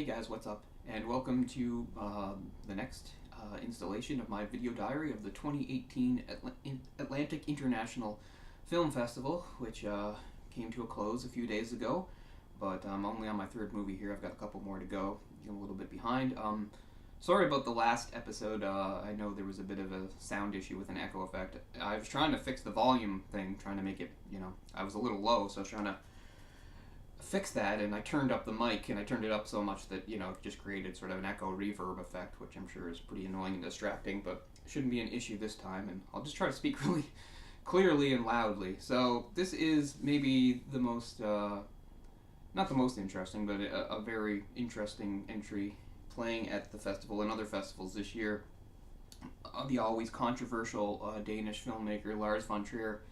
Hey guys, what's up? And welcome to the next installation of my video diary of the 2018 Atlantic International Film Festival, which came to a close a few days ago. But I'm only on my third movie here. I've got a couple more to go. I'm a little bit behind. Sorry about the last episode. I know there was a bit of a sound issue with an echo effect. I was trying to fix the volume thing, trying to make it, I was a little low, so I was trying to fix that, and I turned up the mic, and I turned it up so much that, it just created sort of an echo reverb effect, which I'm sure is pretty annoying and distracting, but shouldn't be an issue this time, and I'll just try to speak really clearly and loudly. So this is maybe the most, not the most interesting, but a very interesting entry playing at the festival and other festivals this year. The always controversial Danish filmmaker Lars von Trier,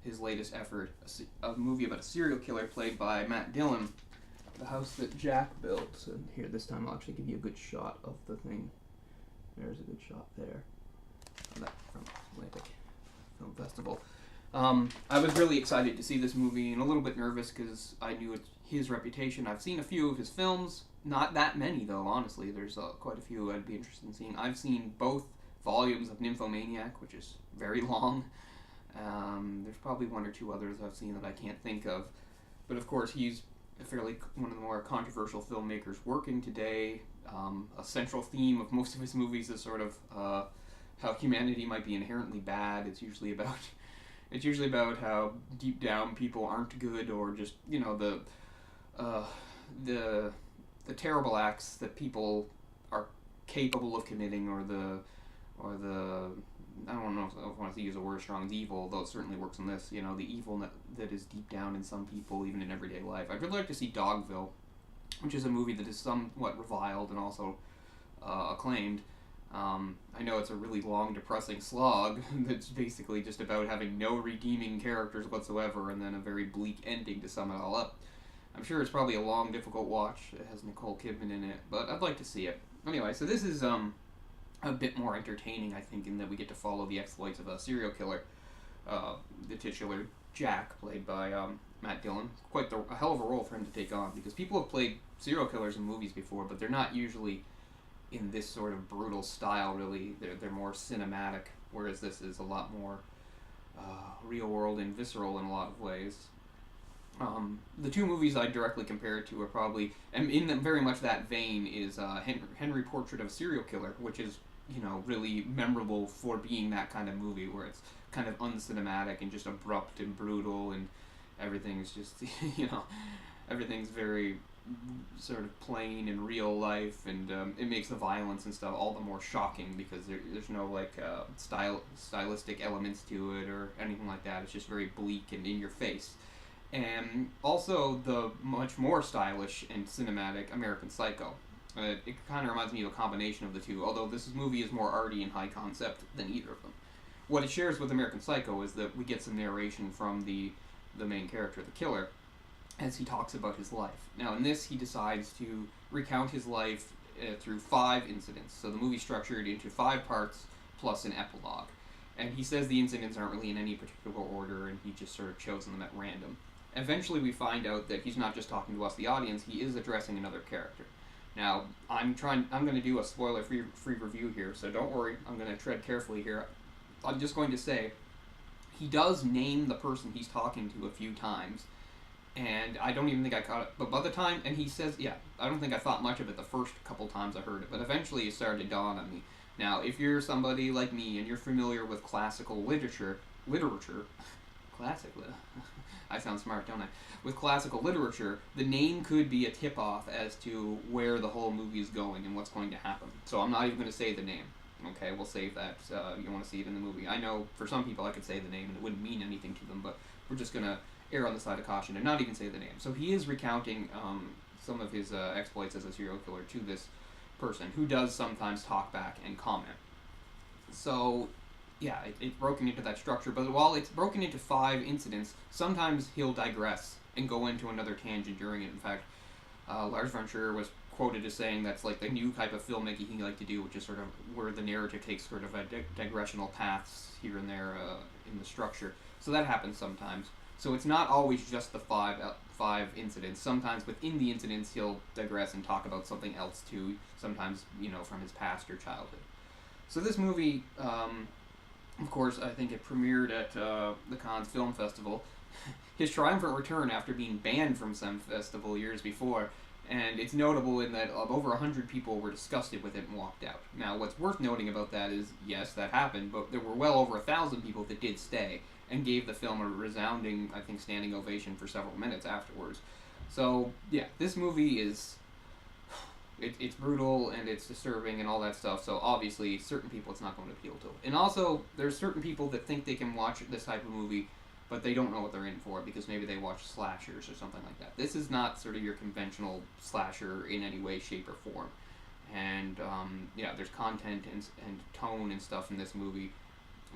his latest effort, a movie about a serial killer played by Matt Dillon, The House That Jack Built. And here, this time I'll actually give you a good shot of the thing. There's a good shot there. That from Atlantic Film Festival. I was really excited to see this movie and a little bit nervous because I knew his reputation. I've seen a few of his films, not that many though, honestly. There's quite a few I'd be interested in seeing. I've seen both volumes of Nymphomaniac, which is very long. There's probably one or two others I've seen that I can't think of. But of course, he's one of the more controversial filmmakers working today. A central theme of most of his movies is sort of how humanity might be inherently bad. It's usually about how deep down people aren't good, or just the terrible acts that people are capable of committing, or the I don't know if I want to use a word strong as evil, though it certainly works in this, the evil that is deep down in some people, even in everyday life. I'd really like to see Dogville, which is a movie that is somewhat reviled and also acclaimed. I know it's a really long, depressing slog that's basically just about having no redeeming characters whatsoever, and then a very bleak ending to sum it all up. I'm sure it's probably a long, difficult watch. It has Nicole Kidman in it, but I'd like to see it. Anyway, so this is a bit more entertaining, I think, in that we get to follow the exploits of a serial killer, the titular Jack, played by Matt Dillon. Quite a hell of a role for him to take on, because people have played serial killers in movies before, but they're not usually in this sort of brutal style, really. They're more cinematic, whereas this is a lot more real-world and visceral in a lot of ways. The two movies I directly compare it to are probably, and in very much that vein, is Henry Portrait of a Serial Killer, which is really memorable for being that kind of movie where it's kind of uncinematic and just abrupt and brutal, and everything's just, everything's very sort of plain and real life, and it makes the violence and stuff all the more shocking because there's no stylistic elements to it or anything like that. It's just very bleak and in your face. And also the much more stylish and cinematic American Psycho. It kind of reminds me of a combination of the two, although this movie is more arty and high concept than either of them. What it shares with American Psycho is that we get some narration from the main character, the killer, as he talks about his life. Now, in this, he decides to recount his life through 5 incidents. So the movie's structured into 5 parts plus an epilogue. And he says the incidents aren't really in any particular order, and he just sort of chosen them at random. Eventually, we find out that he's not just talking to us, the audience, he is addressing another character. Now, I'm going to do a spoiler-free review here, so don't worry, I'm going to tread carefully here. I'm just going to say, he does name the person he's talking to a few times, and I don't even think I caught it, but by the time, and he says, I don't think I thought much of it the first couple times I heard it, but eventually it started to dawn on me. Now, if you're somebody like me, and you're familiar with classical literature, I sound smart, don't I? With classical literature, the name could be a tip-off as to where the whole movie is going and what's going to happen. So I'm not even going to say the name. Okay, we'll save that. You want to see it in the movie. I know for some people I could say the name and it wouldn't mean anything to them, but we're just going to err on the side of caution and not even say the name. So he is recounting some of his exploits as a serial killer to this person, who does sometimes talk back and comment. So it's broken into that structure, but while it's broken into 5 incidents, sometimes he'll digress and go into another tangent during it. In fact, Lars von Trier was quoted as saying that's like the new type of filmmaking he liked to do, which is sort of where the narrative takes sort of a digressional paths here and there in the structure. So that happens sometimes. So it's not always just the five incidents. Sometimes within the incidents, he'll digress and talk about something else too. Sometimes, from his past or childhood. So this movie, of course, I think it premiered at the Cannes Film Festival. His triumphant return after being banned from some festival years before, and it's notable in that over 100 people were disgusted with it and walked out. Now, what's worth noting about that is, yes, that happened, but there were well over 1,000 people that did stay and gave the film a resounding, I think, standing ovation for several minutes afterwards. So, yeah, this movie is... It's brutal and it's disturbing and all that stuff, so obviously certain people it's not going to appeal to. And also, there's certain people that think they can watch this type of movie, but they don't know what they're in for because maybe they watch slashers or something like that. This is not sort of your conventional slasher in any way, shape, or form. And, there's content and tone and stuff in this movie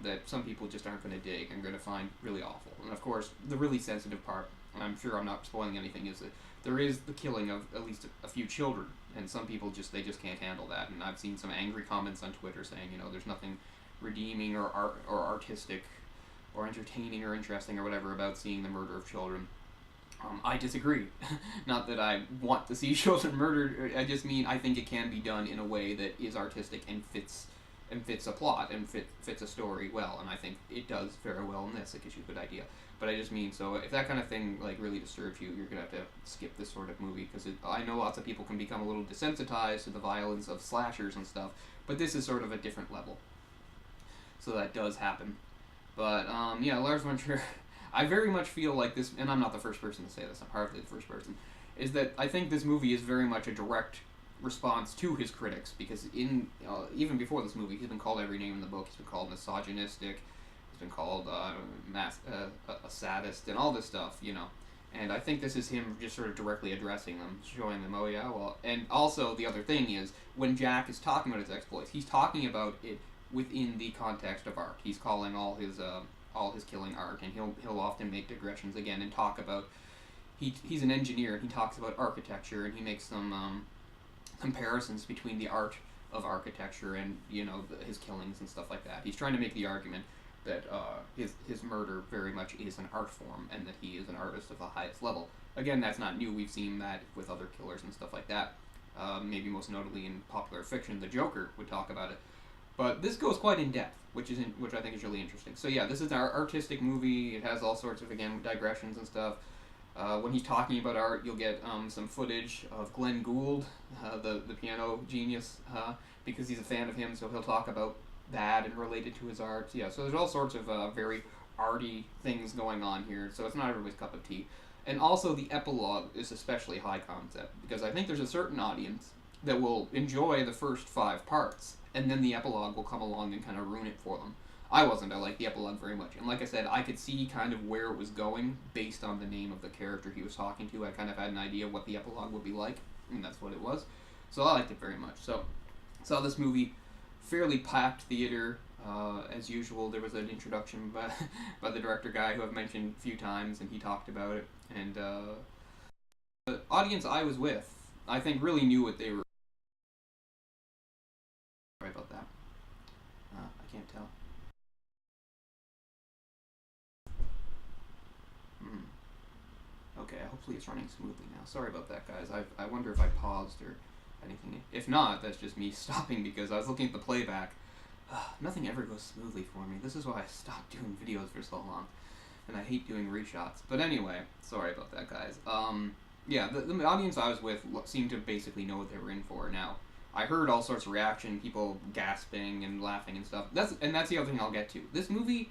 that some people just aren't going to dig and going to find really awful. And of course, the really sensitive part, and I'm sure I'm not spoiling anything, is that there is the killing of at least a few children, and some people just can't handle that. And I've seen some angry comments on Twitter saying, there's nothing redeeming or artistic or entertaining or interesting or whatever about seeing the murder of children. I disagree. Not that I want to see children murdered. I just mean I think it can be done in a way that is artistic and fits a plot and fits a story well. And I think it does very well in this. It gives you a good idea. But I just mean, so if that kind of thing really disturbs you, you're gonna have to skip this sort of movie because I know lots of people can become a little desensitized to the violence of slashers and stuff. But this is sort of a different level. So that does happen. But Lars von Trier. I very much feel like this, and I'm not the first person to say this, I'm hardly the first person, is that I think this movie is very much a direct response to his critics, because even before this movie, he's been called every name in the book. He's been called misogynistic, he's been called a sadist, and all this stuff, And I think this is him just sort of directly addressing them, showing them, oh yeah, well, and also the other thing is, when Jack is talking about his exploits, he's talking about it within the context of art. He's calling all his killing art, and he'll often make digressions again and talk about he's an engineer and he talks about architecture, and he makes some comparisons between the art of architecture and his killings and stuff like that. He's trying to make the argument that his murder very much is an art form and that he is an artist of the highest level. Again, that's not new. We've seen that with other killers and stuff like that. Maybe most notably in popular fiction, the Joker would talk about it. But this goes quite in depth, which I think is really interesting. So yeah, this is our artistic movie. It has all sorts of, again, digressions and stuff. When he's talking about art, you'll get some footage of Glenn Gould, the piano genius, because he's a fan of him, so he'll talk about that and relate it to his art. Yeah, so there's all sorts of very arty things going on here, so it's not everybody's cup of tea. And also the epilogue is especially high concept, because I think there's a certain audience that will enjoy the first 5 parts, and then the epilogue will come along and kind of ruin it for them. I wasn't. I liked the epilogue very much. And like I said, I could see kind of where it was going based on the name of the character he was talking to. I kind of had an idea what the epilogue would be like, and that's what it was. So I liked it very much. So saw this movie, fairly packed theater. As usual, there was an introduction by the director guy who I've mentioned a few times, and he talked about it. And the audience I was with, I think, really knew what they were. Sorry about that. I can't tell. Okay, hopefully it's running smoothly now. Sorry about that, guys. I wonder if I paused or anything. If not, that's just me stopping because I was looking at the playback. Nothing ever goes smoothly for me. This is why I stopped doing videos for so long. And I hate doing reshots. But anyway, sorry about that, guys. Yeah, the audience I was with seemed to basically know what they were in for. Now, I heard all sorts of reaction, people gasping and laughing and stuff. That's the other thing I'll get to. This movie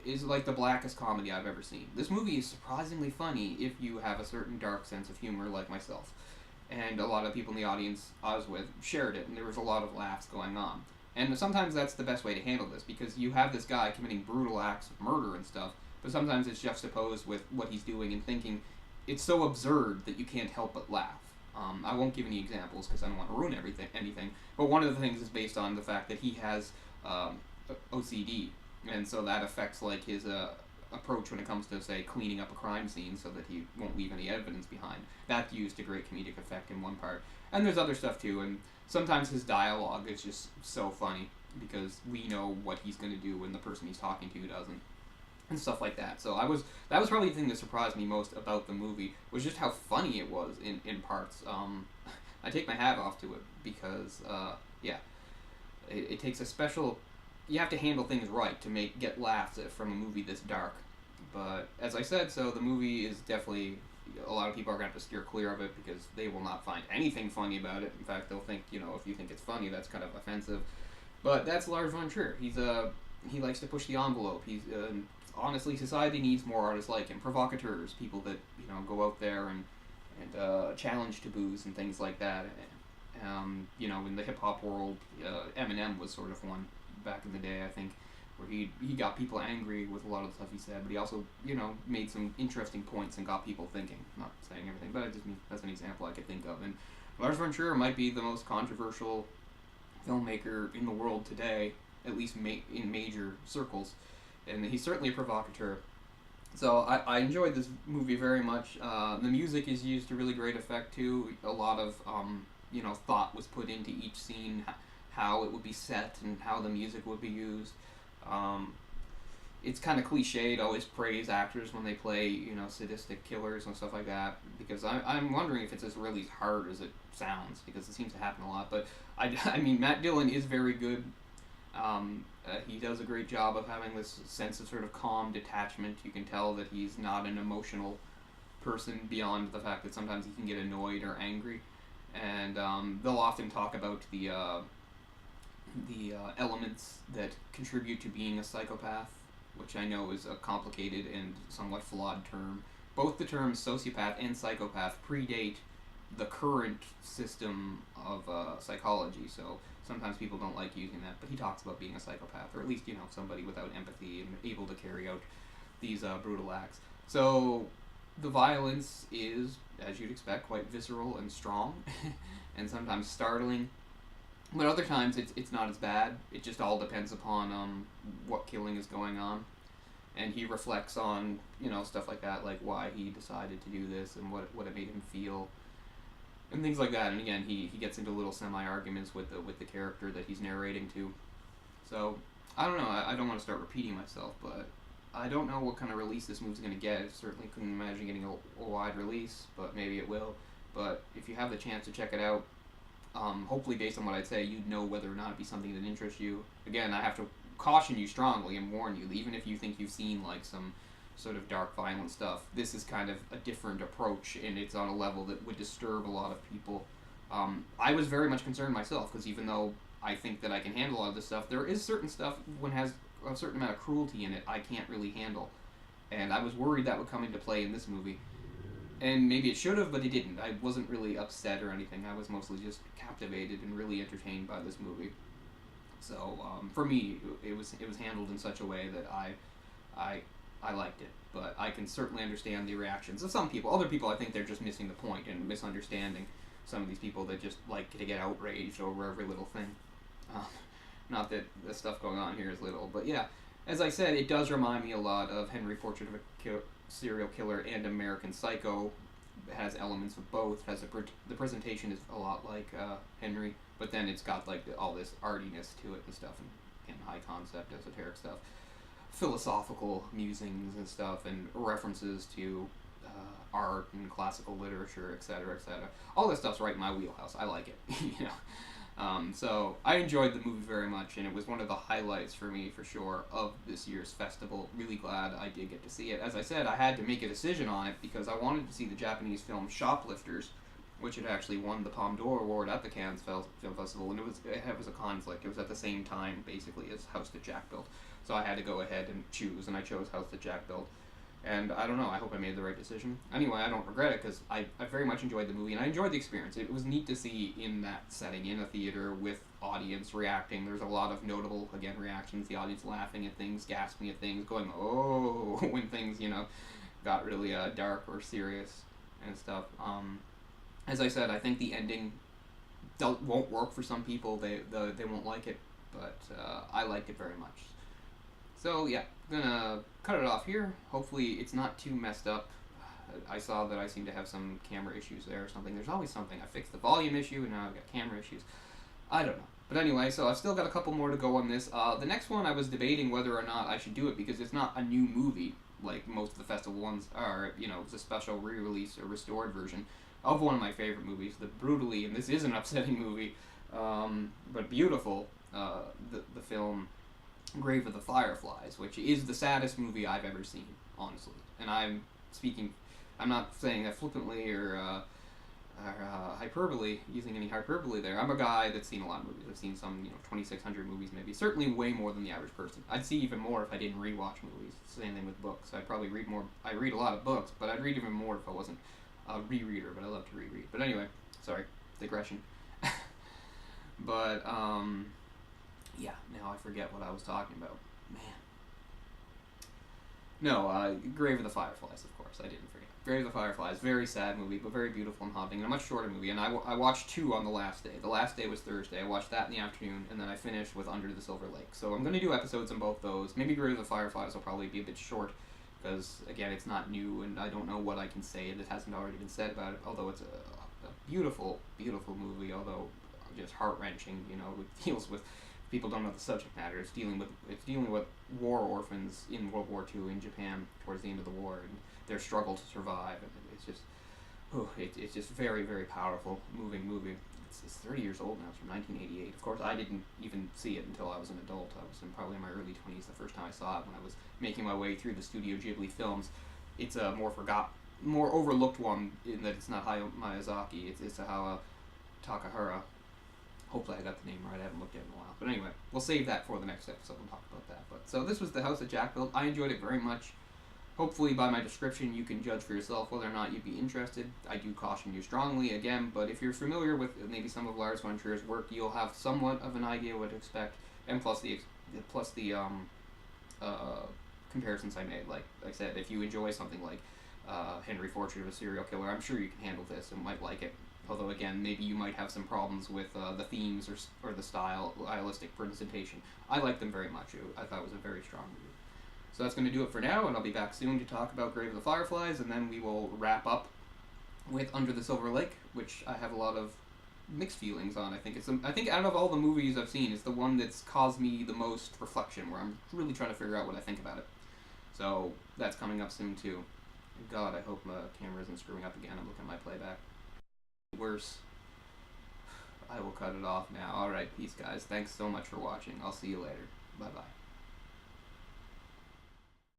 is like the blackest comedy I've ever seen. This movie is surprisingly funny if you have a certain dark sense of humor like myself. And a lot of people in the audience I was with shared it, and there was a lot of laughs going on. And sometimes that's the best way to handle this, because you have this guy committing brutal acts of murder and stuff, but sometimes it's juxtaposed with what he's doing and thinking. It's so absurd that you can't help but laugh. I won't give any examples because I don't want to ruin anything, but one of the things is based on the fact that he has OCD, and so that affects like his approach when it comes to, say, cleaning up a crime scene so that he won't leave any evidence behind. That's used to great comedic effect in one part. And there's other stuff too, and sometimes his dialogue is just so funny because we know what he's going to do when the person he's talking to doesn't. and stuff like that. So that was probably the thing that surprised me most about the movie, was just how funny it was in parts. I take my hat off to it because yeah, it takes a special. You have to handle things right to get laughs from a movie this dark. But as I said, so the movie is definitely, a lot of people are going to have to steer clear of it because they will not find anything funny about it. In fact, they'll think, if you think it's funny, that's kind of offensive. But that's Lars von Trier. He likes to push the envelope. Honestly, society needs more artists like him, provocateurs, people that go out there and challenge taboos and things like that. In the hip hop world, Eminem was sort of one back in the day, I think, where he got people angry with a lot of the stuff he said, but he also made some interesting points and got people thinking. Not saying everything, but I just mean that's an example I could think of. And Lars von Trier might be the most controversial filmmaker in the world today, at least in major circles, and he's certainly a provocateur. So I enjoyed this movie very much. The music is used to really great effect too. A lot of thought was put into each scene, how it would be set and how the music would be used. It's kind of cliche to always praise actors when they play sadistic killers and stuff like that, because I'm wondering if it's as really hard as it sounds, because it seems to happen a lot. But I mean, Matt Dillon is very good. He does a great job of having this sense of sort of calm detachment. You can tell that he's not an emotional person beyond the fact that sometimes he can get annoyed or angry. And they'll often talk about the elements that contribute to being a psychopath, which I know is a complicated and somewhat flawed term. Both the terms sociopath and psychopath predate the current system of psychology, so sometimes people don't like using that, but he talks about being a psychopath, or at least, somebody without empathy and able to carry out these brutal acts. So the violence is, as you'd expect, quite visceral and strong, and sometimes startling. But other times it's not as bad. It just all depends upon what killing is going on. And he reflects on, stuff like that, like why he decided to do this and what it made him feel. And things like that. And again, he gets into little semi-arguments with the character that he's narrating to. So, I don't know. I don't want to start repeating myself, but I don't know what kind of release this movie's going to get. I certainly couldn't imagine getting a wide release, but maybe it will. But if you have the chance to check it out, hopefully based on what I'd say, you'd know whether or not it'd be something that interests you. Again, I have to caution you strongly and warn you, even if you think you've seen like some sort of dark, violent stuff, this is kind of a different approach, and it's on a level that would disturb a lot of people. I was very much concerned myself, because even though I think that I can handle a lot of this stuff, there is certain stuff when it has a certain amount of cruelty in it I can't really handle. And I was worried that would come into play in this movie. And maybe it should have, but it didn't. I wasn't really upset or anything. I was mostly just captivated and really entertained by this movie. So for me, it was handled in such a way that I liked it. But I can certainly understand the reactions of some people. Other people, I think they're just missing the point and misunderstanding some of these people that just like to get outraged over every little thing. Not that the stuff going on here is little, but yeah. As I said, it does remind me a lot of Henry Portrait of a Serial Killer and American Psycho. It has elements of both. The presentation is a lot like Henry, but then it's got like all this artiness to it and stuff, and high concept, esoteric stuff, philosophical musings and stuff, and references to art and classical literature, etc., etc. All this stuff's right in my wheelhouse. I like it, So I enjoyed the movie very much, and it was one of the highlights for me, for sure, of this year's festival. Really glad I did get to see it. As I said, I had to make a decision on it because I wanted to see the Japanese film Shoplifters, which had actually won the Palme d'Or award at the Cannes Film Festival, and it was a conflict. It was at the same time, basically, as House That Jack Built. So I had to go ahead and choose, and I chose House That Jack Built. And I don't know, I hope I made the right decision. Anyway, I don't regret it, because I very much enjoyed the movie, and I enjoyed the experience. It was neat to see in that setting, in a theater, with audience reacting. There's a lot of notable, again, reactions, the audience laughing at things, gasping at things, going, oh, when things, got really dark or serious and stuff. As I said, I think the ending won't work for some people. They won't like it, but I liked it very much. So yeah, I'm gonna cut it off here. Hopefully it's not too messed up. I saw that I seem to have some camera issues there or something. There's always something. I fixed the volume issue and now I've got camera issues. I don't know. But anyway, so I've still got a couple more to go on this. The next one I was debating whether or not I should do it because it's not a new movie like most of the festival ones are. You know, it's a special re-release or restored version of one of my favorite movies, the brutally, and this is an upsetting movie, but beautiful. The film Grave of the Fireflies, which is the saddest movie I've ever seen, honestly. And I'm speaking, I'm not saying that flippantly or hyperbole, using any hyperbole there. I'm a guy that's seen a lot of movies. I've seen some, 2,600 movies maybe. Certainly way more than the average person. I'd see even more if I didn't rewatch movies. Same thing with books. I'd probably read more. I read a lot of books, but I'd read even more if I wasn't a rereader, but I love to reread. But anyway, sorry, digression. But, yeah, now I forget what I was talking about. Man. No, Grave of the Fireflies, of course. I didn't forget. Grave of the Fireflies, very sad movie, but very beautiful and haunting, and a much shorter movie. And I watched two on the last day. The last day was Thursday. I watched that in the afternoon, and then I finished with Under the Silver Lake. So I'm going to do episodes on both those. Maybe Grave of the Fireflies will probably be a bit short, because, again, it's not new, and I don't know what I can say that hasn't already been said about it, although it's a beautiful, beautiful movie, although just heart-wrenching. It deals with, people don't know the subject matter. It's dealing with war orphans in World War II in Japan towards the end of the war and their struggle to survive. And it's just very, very powerful, moving movie. It's 30 years old now. It's from 1988. Of course, I didn't even see it until I was an adult. I was probably in my early 20s the first time I saw it when I was making my way through the Studio Ghibli films. It's a more overlooked one in that it's not Hayao Miyazaki. It's a Hayao Takahara. Hopefully I got the name right. I haven't looked at it in a while. But anyway, we'll save that for the next episode and talk about that. But so this was The House that Jack Built. I enjoyed it very much. Hopefully by my description you can judge for yourself whether or not you'd be interested. I do caution you strongly again, but if you're familiar with maybe some of Lars von Trier's work, you'll have somewhat of an idea what to expect, and plus the comparisons I made. Like I said, if you enjoy something like Henry Portrait of a Serial Killer, I'm sure you can handle this and might like it. Although, again, maybe you might have some problems with the themes or the stylistic presentation. I like them very much. I thought it was a very strong movie. So that's going to do it for now, and I'll be back soon to talk about Grave of the Fireflies, and then we will wrap up with Under the Silver Lake, which I have a lot of mixed feelings on. I think out of all the movies I've seen, it's the one that's caused me the most reflection, where I'm really trying to figure out what I think about it. So that's coming up soon, too. God, I hope my camera isn't screwing up again. I'm looking at my playback. Worse. I will cut it off now. Alright, peace guys. Thanks so much for watching. I'll see you later. Bye bye.